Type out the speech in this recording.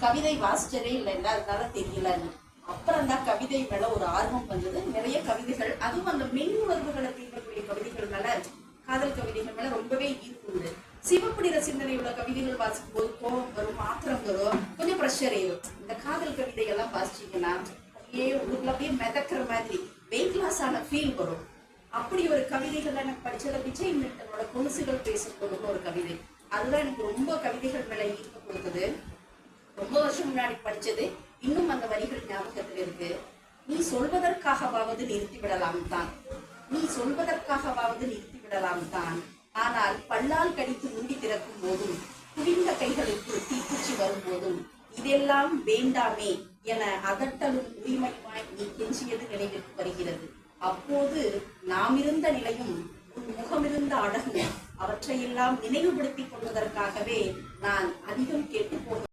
கவிதை வாசிச்சதே இல்லைல்ல, அதனால தெரியலன்னு. அப்புறம் தான் கவிதை மேல ஒரு ஆர்வம் வந்தது. நிறைய கவிதைகள், அதுவும் அந்த மென் உணர்வுகளை தீர்க்கக்கூடிய கவிதைகள் மேல, காதல் கவிதைகள் மேல ரொம்பவே ஈர்ப்பு உண்டு. சிவப்பு நிற சிந்தனை உள்ள கவிதைகள் வாசிக்கும் போது கோபம் வரும், ஆத்திரம் வரும், கொஞ்சம் ப்ரெஷர் ஏறும். இந்த காதல் கவிதைகள்லாம் வாசிச்சீங்கன்னா அப்படியே உங்களுக்கு அப்படியே மிதக்கிற மாதிரி வெயிட் லாஸ் ஆன ஃபீல் வரும். அப்படி ஒரு கவிதைகள் எனக்கு படிச்சத விஜய் மில்டனோட கொலுசுகள் பேசும்போதுன்னு ஒரு கவிதை, அதுதான் எனக்கு ரொம்ப கவிதைகள் மேல ஈர்ப்பு கொடுத்தது. ரொம்ப வருஷம் முன்னாடி படிச்சது, இன்னும் அந்த வரிகள் ஞாபகத்தில் இருக்கு. நீ சொல்வதற்காகவாவது நிறுத்திவிடலாம் தான், நீ சொல்வதற்காகவாவது நிறுத்திவிடலாம் தான், ஆனால் பல்லால் கடித்து மூடி திறக்கும் போதும் குவிந்த கைகளுக்கு தீக்குச்சி வரும்போதும் இதெல்லாம் வேண்டாமே என அதட்டலும் உரிமையுமாய் நீ கெஞ்சியது நினைவிற்கு வருகிறது. அப்போது நாம் இருந்த நிலையும் உன் முகமிருந்த அழகும் அவற்றையெல்லாம் நினைவுபடுத்திக் கொள்வதற்காகவே நான் அதிகம் கேட்டு போக